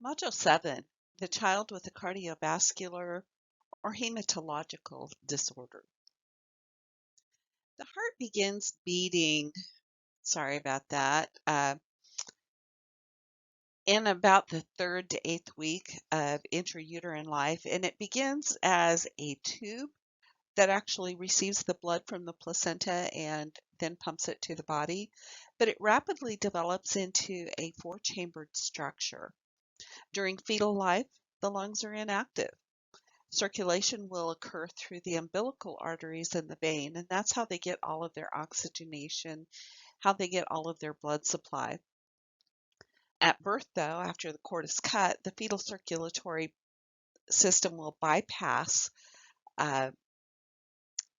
Module 7, the child with a cardiovascular or hematological disorder. The heart begins beating, sorry about that, in about the 3rd to 8th week of intrauterine life, and it begins as a tube that actually receives the blood from the placenta and then pumps it to the body, but it rapidly develops into a 4-chambered structure. During fetal life, the lungs are inactive. Circulation will occur through the umbilical arteries in the vein, and that's how they get all of their oxygenation, how they get all of their blood supply. At birth, though, after the cord is cut, the fetal circulatory system will bypass, uh,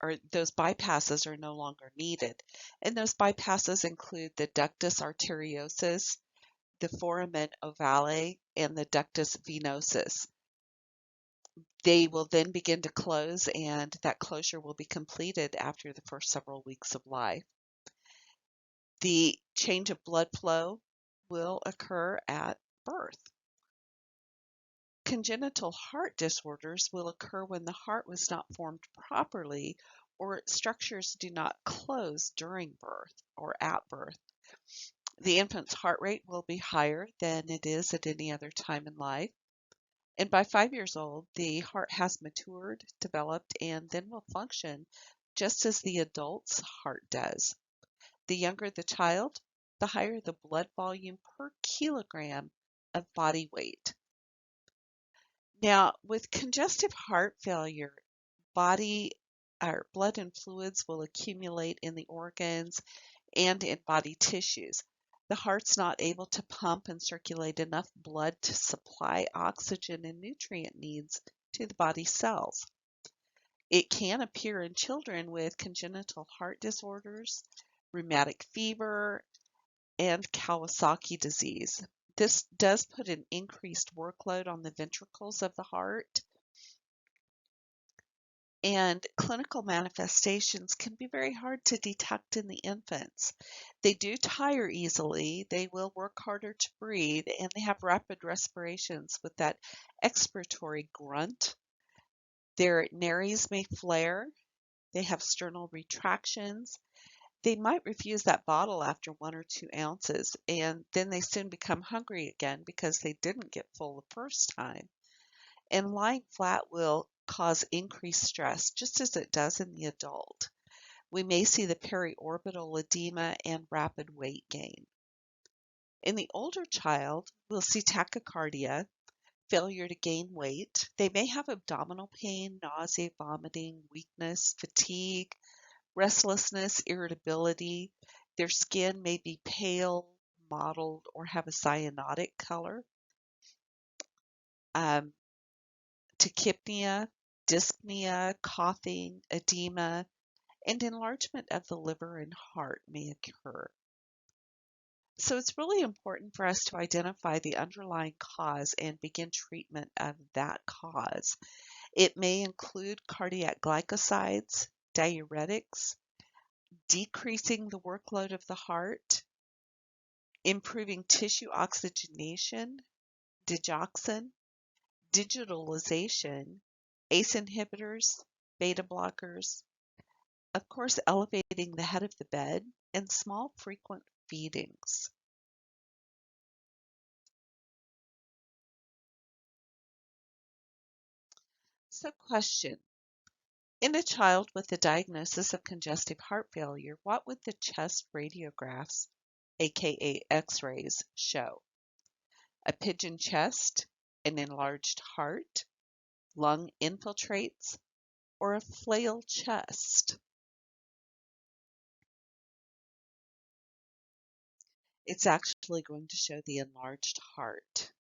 or those bypasses are no longer needed. And those bypasses include the ductus arteriosus, the foramen ovale, and the ductus venosus. They will then begin to close, and that closure will be completed after the first several weeks of life. The change of blood flow will occur at birth. Congenital heart disorders will occur when the heart was not formed properly or structures do not close during birth or at birth. The infant's heart rate will be higher than it is at any other time in life. And by 5 years old, the heart has matured, developed, and then will function just as the adult's heart does. The younger the child, the higher the blood volume per kilogram of body weight. Now, with congestive heart failure, body or blood and fluids will accumulate in the organs and in body tissues. The heart's not able to pump and circulate enough blood to supply oxygen and nutrient needs to the body cells. It can appear in children with congenital heart disorders, rheumatic fever, and Kawasaki disease. This does put an increased workload on the ventricles of the heart, and clinical manifestations can be very hard to detect in the infants. They do tire easily, they will work harder to breathe, and they have rapid respirations with that expiratory grunt. Their nares may flare, they have sternal retractions. They might refuse that bottle after 1 or 2 ounces, and then they soon become hungry again because they didn't get full the first time. And lying flat will cause increased stress, just as it does in the adult. We may see the periorbital edema and rapid weight gain. In the older child, we'll see tachycardia, failure to gain weight. They may have abdominal pain, nausea, vomiting, weakness, fatigue, restlessness, irritability. Their skin may be pale, mottled, or have a cyanotic color. Tachypnea, dyspnea, coughing, edema, and enlargement of the liver and heart may occur. So it's really important for us to identify the underlying cause and begin treatment of that cause. It may include cardiac glycosides, diuretics, decreasing the workload of the heart, improving tissue oxygenation, digoxin, digitalization, ACE inhibitors, beta blockers, of course, elevating the head of the bed, and small frequent feedings. So question, in a child with a diagnosis of congestive heart failure, what would the chest radiographs, aka x-rays, show? A pigeon chest, an enlarged heart, lung infiltrates, or a flail chest? It's actually going to show the enlarged heart.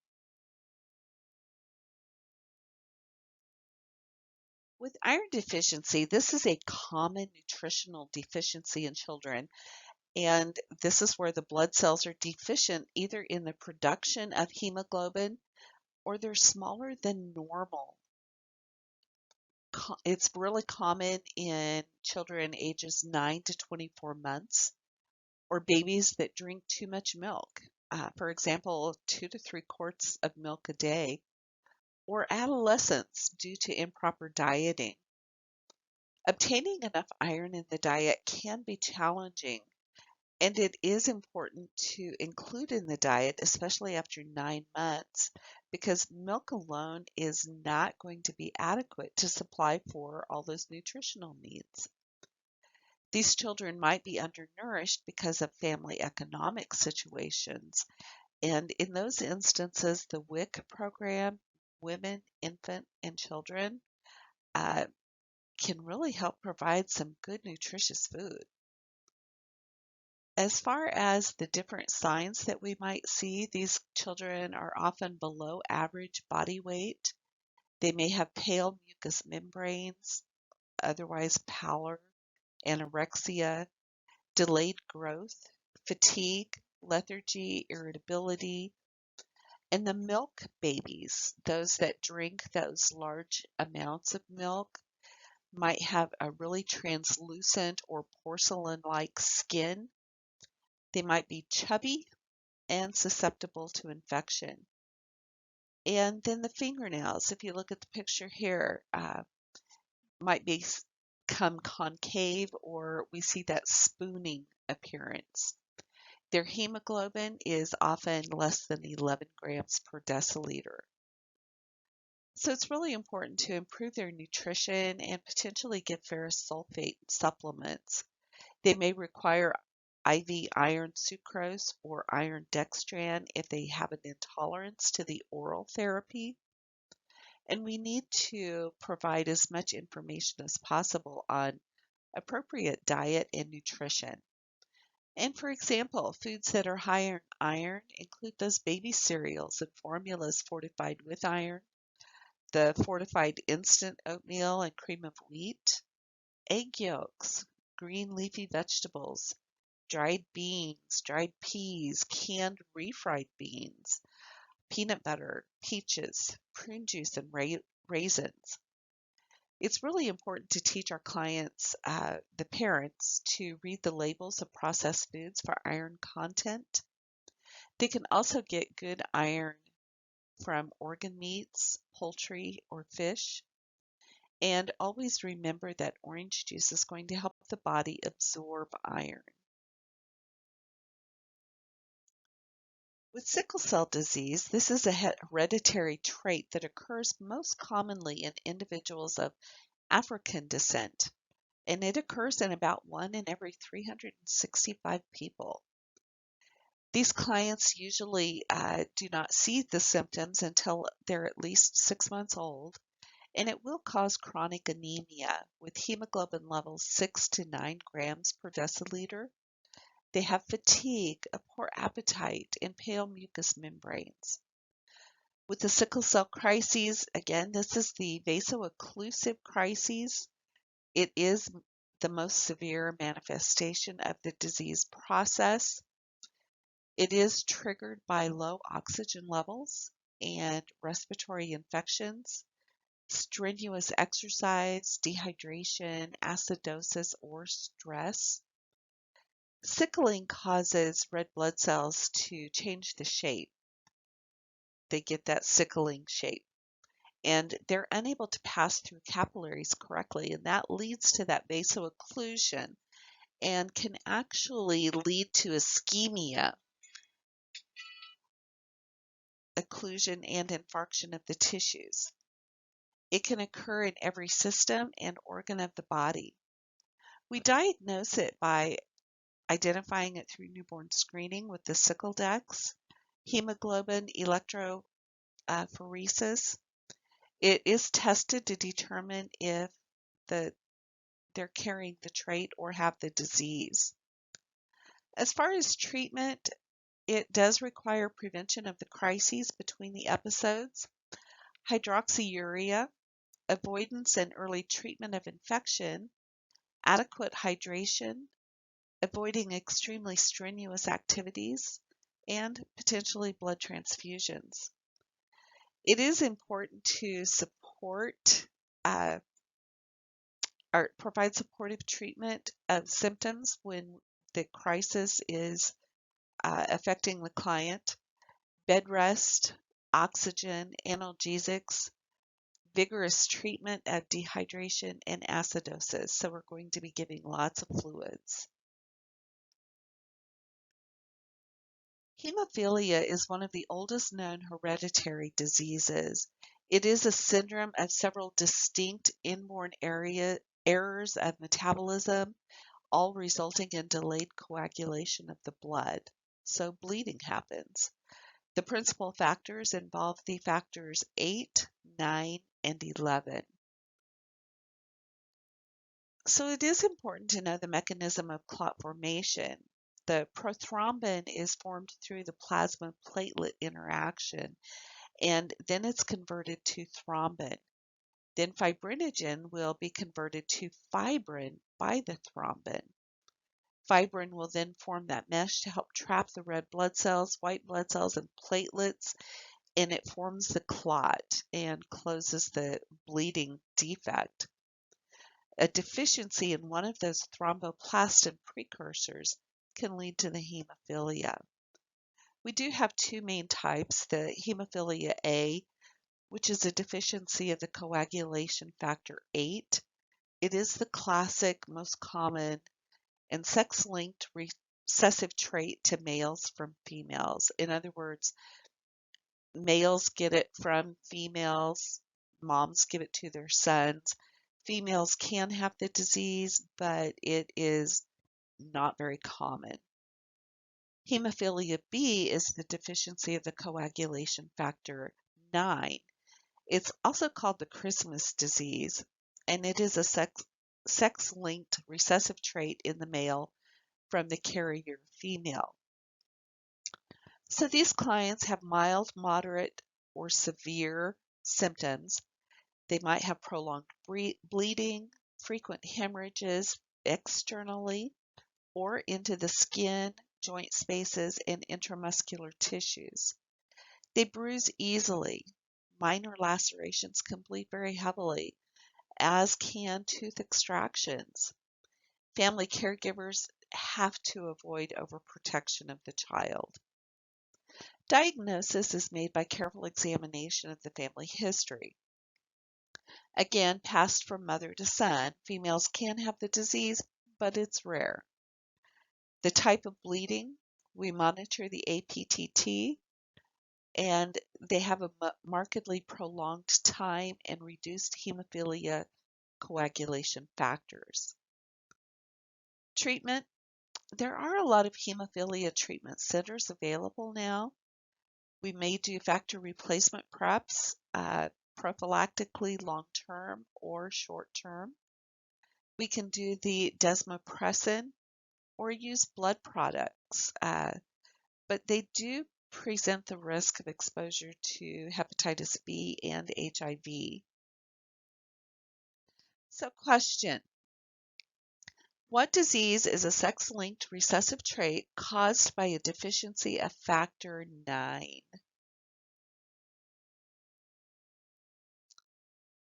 With iron deficiency, this is a common nutritional deficiency in children, and this is where the blood cells are deficient either in the production of hemoglobin or they're smaller than normal. It's really common in children ages 9 to 24 months or babies that drink too much milk. for example, 2 to 3 quarts of milk a day, or adolescents due to improper dieting. Obtaining enough iron in the diet can be challenging, and it is important to include in the diet, especially after 9 months, because milk alone is not going to be adequate to supply for all those nutritional needs. These children might be undernourished because of family economic situations, and in those instances, the WIC program, Women, Infant, and Children, uh, can really help provide some good nutritious food. As far as the different signs that we might see, these children are often below average body weight. They may have pale mucous membranes, otherwise pallor, anorexia, delayed growth, fatigue, lethargy, irritability, and the milk babies, those that drink those large amounts of milk, might have a really translucent or porcelain-like skin. They might be chubby and susceptible to infection. And then the fingernails, if you look at the picture here, might become concave, or we see that spooning appearance. Their hemoglobin is often less than 11 grams per deciliter. So it's really important to improve their nutrition and potentially give ferrous sulfate supplements. They may require IV iron sucrose or iron dextran if they have an intolerance to the oral therapy. And we need to provide as much information as possible on appropriate diet and nutrition. And for example, foods that are high in iron include those baby cereals and formulas fortified with iron, the fortified instant oatmeal and cream of wheat, egg yolks, green leafy vegetables, dried beans, dried peas, canned refried beans, peanut butter, peaches, prune juice, and raisins. It's really important to teach our clients, the parents, to read the labels of processed foods for iron content. They can also get good iron from organ meats, poultry, or fish. And always remember that orange juice is going to help the body absorb iron. With sickle cell disease, this is a hereditary trait that occurs most commonly in individuals of African descent, and it occurs in about 1 in every 365 people. These clients usually do not see the symptoms until they're at least 6 months old, and it will cause chronic anemia with hemoglobin levels 6 to 9 grams per deciliter. They have fatigue, a poor appetite, and pale mucous membranes. With the sickle cell crises, again, this is the vaso-occlusive crises. It is the most severe manifestation of the disease process. It is triggered by low oxygen levels and respiratory infections, strenuous exercise, dehydration, acidosis, or stress. Sickling causes red blood cells to change the shape. They get that sickling shape, and they're unable to pass through capillaries correctly, and that leads to that vaso-occlusion and can actually lead to ischemia, occlusion, and infarction of the tissues. It can occur in every system and organ of the body. We diagnose it by identifying it through newborn screening with the sickle dex, hemoglobin electrophoresis. It is tested to determine if they're carrying the trait or have the disease. As far as treatment, it does require prevention of the crises between the episodes, hydroxyurea, avoidance and early treatment of infection, adequate hydration, avoiding extremely strenuous activities, and potentially blood transfusions. It is important to support or provide supportive treatment of symptoms when the crisis is affecting the client: bed rest, oxygen, analgesics, vigorous treatment of dehydration, and acidosis. So we're going to be giving lots of fluids. Hemophilia is one of the oldest known hereditary diseases. It is a syndrome of several distinct inborn errors of metabolism, all resulting in delayed coagulation of the blood. So bleeding happens. The principal factors involve the factors 8, 9, and 11. So it is important to know the mechanism of clot formation. The prothrombin is formed through the plasma platelet interaction, and then it's converted to thrombin. Then fibrinogen will be converted to fibrin by the thrombin. Fibrin will then form that mesh to help trap the red blood cells, white blood cells, and platelets, and it forms the clot and closes the bleeding defect. A deficiency in one of those thromboplastin precursors can lead to the hemophilia. We do have two main types: the hemophilia A, which is a deficiency of the coagulation factor 8. It is the classic, most common, and sex-linked recessive trait to males from females. In other words, males get it from females, moms give it to their sons. Females can have the disease, but it is not very common. Hemophilia B is the deficiency of the coagulation factor 9. It's also called the Christmas disease, and it is a sex-linked recessive trait in the male from the carrier female. So these clients have mild, moderate, or severe symptoms. They might have prolonged bleeding, frequent hemorrhages externally or into the skin, joint spaces, and intramuscular tissues. They bruise easily. Minor lacerations can bleed very heavily, as can tooth extractions. Family caregivers have to avoid overprotection of the child. Diagnosis is made by careful examination of the family history. Again, passed from mother to son. Females can have the disease, but it's rare. The type of bleeding, we monitor the APTT, and they have a markedly prolonged time and reduced hemophilia coagulation factors. Treatment, there are a lot of hemophilia treatment centers available now. We may do factor replacement preps, prophylactically long-term or short-term. We can do the desmopressin or use blood products, but they do present the risk of exposure to hepatitis B and HIV. So question: what disease is a sex-linked recessive trait caused by a deficiency of factor 9?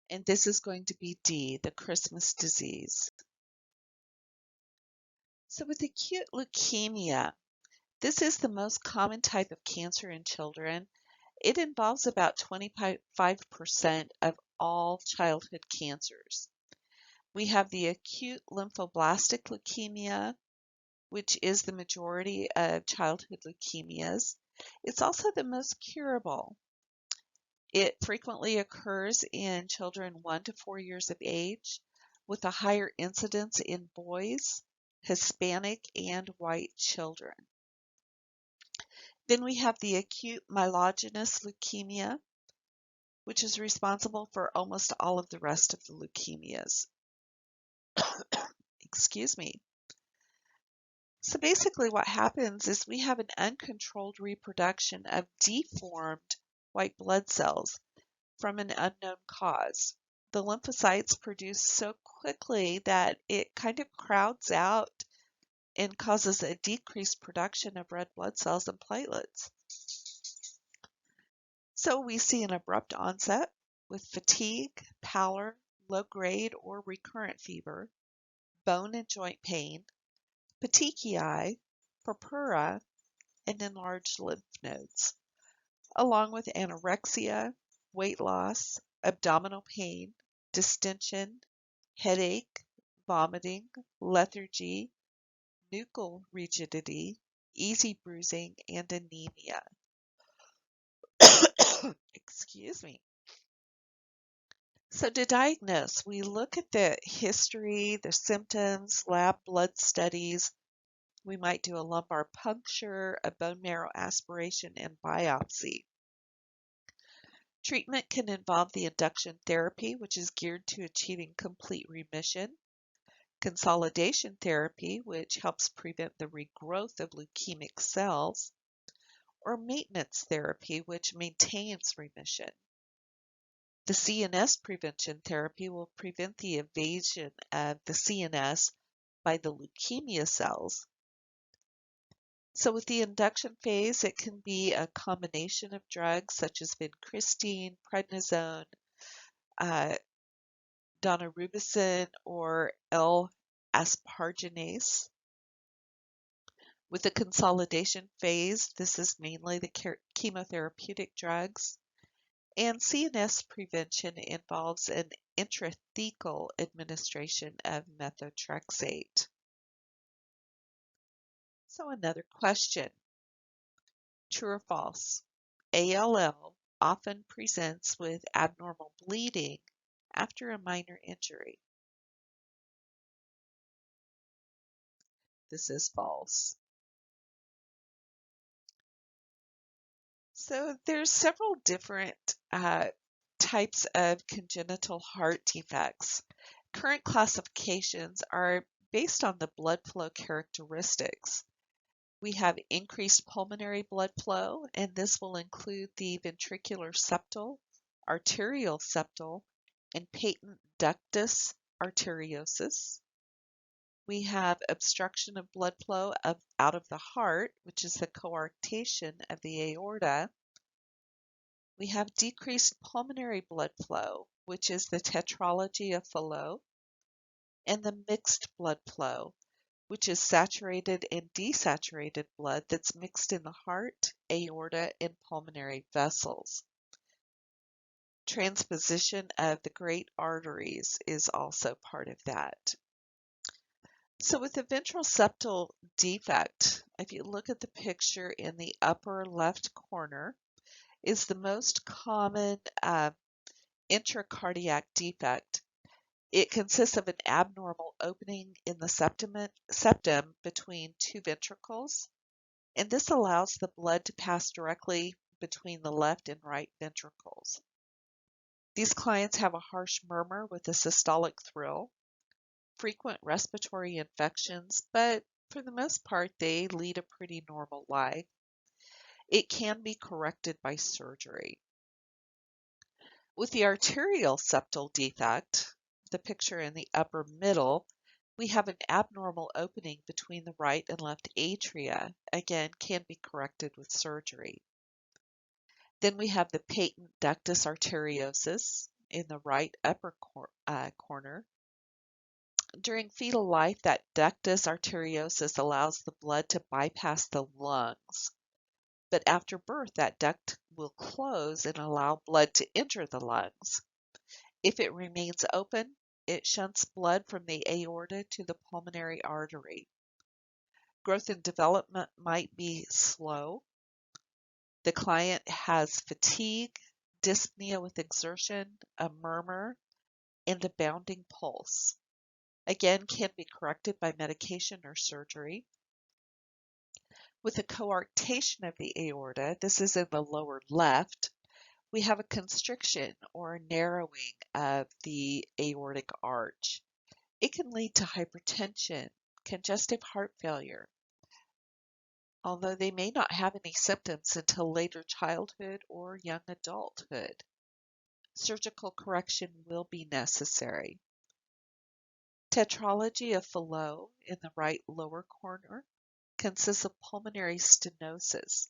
And this is going to be D, the Christmas disease. So with acute leukemia, this is the most common type of cancer in children. It involves about 25% of all childhood cancers. We have the acute lymphoblastic leukemia, which is the majority of childhood leukemias. It's also the most curable. It frequently occurs in children 1 to 4 years of age, with a higher incidence in boys, Hispanic, and white children. Then we have the acute myelogenous leukemia, which is responsible for almost all of the rest of the leukemias. Excuse me. So basically what happens is we have an uncontrolled reproduction of deformed white blood cells from an unknown cause. The lymphocytes produce so quickly that it kind of crowds out and causes a decreased production of red blood cells and platelets. So we see an abrupt onset with fatigue, pallor, low-grade or recurrent fever, bone and joint pain, petechiae, purpura, and enlarged lymph nodes, along with anorexia, weight loss, abdominal pain, distension, headache, vomiting, lethargy, nuchal rigidity, easy bruising, and anemia. Excuse me. So to diagnose, we look at the history, the symptoms, lab blood studies. We might do a lumbar puncture, a bone marrow aspiration, and biopsy. Treatment can involve the induction therapy, which is geared to achieving complete remission, consolidation therapy, which helps prevent the regrowth of leukemic cells, or maintenance therapy, which maintains remission. The CNS prevention therapy will prevent the invasion of the CNS by the leukemia cells. So with the induction phase, it can be a combination of drugs such as vincristine, prednisone, uh, daunorubicin, or L-asparginase. With the consolidation phase, this is mainly the chemotherapeutic drugs. And CNS prevention involves an intrathecal administration of methotrexate. So another question, true or false? ALL often presents with abnormal bleeding after a minor injury. This is false. So there's several different types of congenital heart defects. Current classifications are based on the blood flow characteristics. We have increased pulmonary blood flow, and this will include the ventricular septal, arterial septal, and patent ductus arteriosus. We have obstruction of blood flow out of the heart, which is the coarctation of the aorta. We have decreased pulmonary blood flow, which is the tetralogy of Fallot, and the mixed blood flow, which is saturated and desaturated blood that's mixed in the heart, aorta, and pulmonary vessels. Transposition of the great arteries is also part of that. So with the ventral septal defect, if you look at the picture in the upper left corner, is the most common intracardiac defect. It consists of an abnormal opening in the septum between two ventricles, and this allows the blood to pass directly between the left and right ventricles. These clients have a harsh murmur with a systolic thrill, frequent respiratory infections, but for the most part, they lead a pretty normal life. It can be corrected by surgery. With the arterial septal defect, the picture in the upper middle, we have an abnormal opening between the right and left atria. Again, can be corrected with surgery. Then we have the patent ductus arteriosus in the right upper corner. During fetal life, that ductus arteriosus allows the blood to bypass the lungs. But after birth, that duct will close and allow blood to enter the lungs. If it remains open, it shunts blood from the aorta to the pulmonary artery. Growth and development might be slow. The client has fatigue, dyspnea with exertion, a murmur, and a bounding pulse. Again, can be corrected by medication or surgery. With the coarctation of the aorta, this is in the lower left, we have a constriction or narrowing of the aortic arch. It can lead to hypertension, congestive heart failure, although they may not have any symptoms until later childhood or young adulthood. Surgical correction will be necessary. Tetralogy of Fallot in the right lower corner consists of pulmonary stenosis,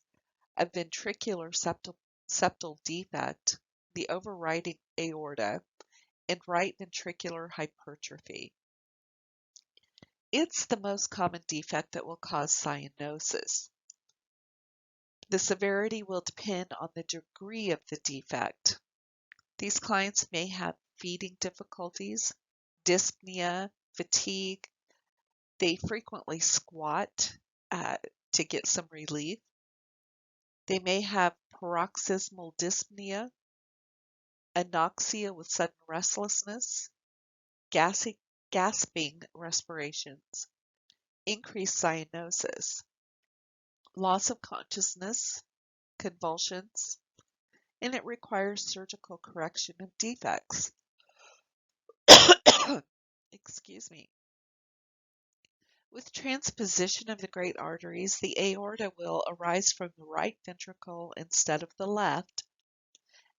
a ventricular septal defect, the overriding aorta, and right ventricular hypertrophy. It's the most common defect that will cause cyanosis. The severity will depend on the degree of the defect. These clients may have feeding difficulties, dyspnea, fatigue. They frequently squat uh, to get some relief. They may have paroxysmal dyspnea, anoxia with sudden restlessness, gasping respirations, increased cyanosis, loss of consciousness, convulsions, and it requires surgical correction of defects. Excuse me. With transposition of the great arteries, the aorta will arise from the right ventricle instead of the left,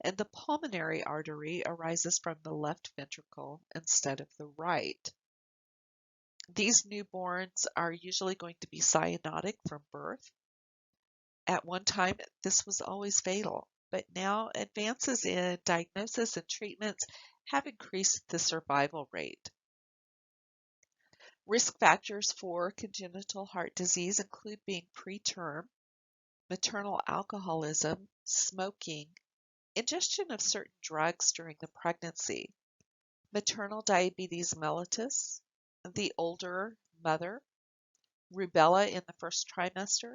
and the pulmonary artery arises from the left ventricle instead of the right. These newborns are usually going to be cyanotic from birth. At one time, this was always fatal, but now advances in diagnosis and treatments have increased the survival rate. Risk factors for congenital heart disease include being preterm, maternal alcoholism, smoking, ingestion of certain drugs during the pregnancy, maternal diabetes mellitus, the older mother, rubella in the first trimester,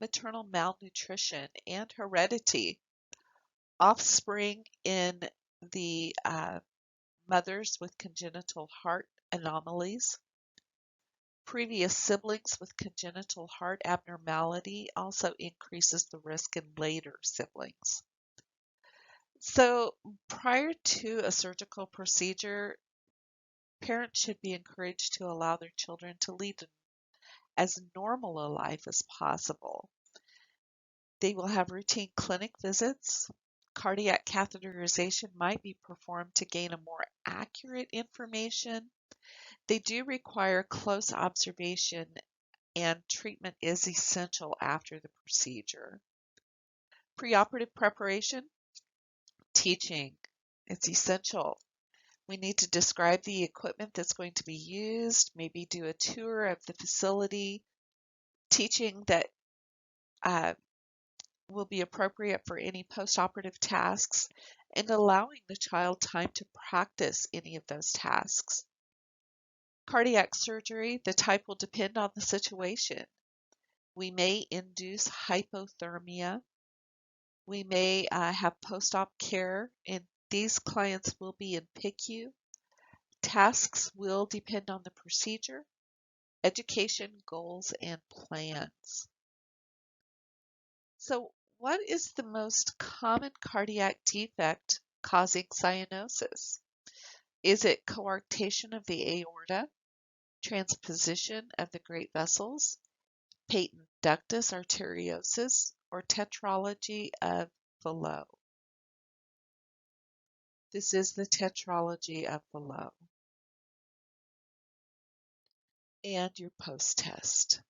maternal malnutrition, and heredity. Offspring in the mothers with congenital heart anomalies. Previous siblings with congenital heart abnormality also increases the risk in later siblings. So prior to a surgical procedure, parents should be encouraged to allow their children to lead as normal a life as possible. They will have routine clinic visits. Cardiac catheterization might be performed to gain a more accurate information. They do require close observation, and treatment is essential after the procedure. Preoperative preparation, teaching. It's essential. We need to describe the equipment that's going to be used, maybe do a tour of the facility, teaching that will be appropriate for any postoperative tasks, and allowing the child time to practice any of those tasks. Cardiac surgery, the type will depend on the situation. We may induce hypothermia. We may have post-op care, and these clients will be in PICU. Tasks will depend on the procedure, education, goals, and plans. So, what is the most common cardiac defect causing cyanosis? Is it coarctation of the aorta, transposition of the great vessels, patent ductus arteriosus, or tetralogy of Fallot? This is the tetralogy of Fallot. And your post-test.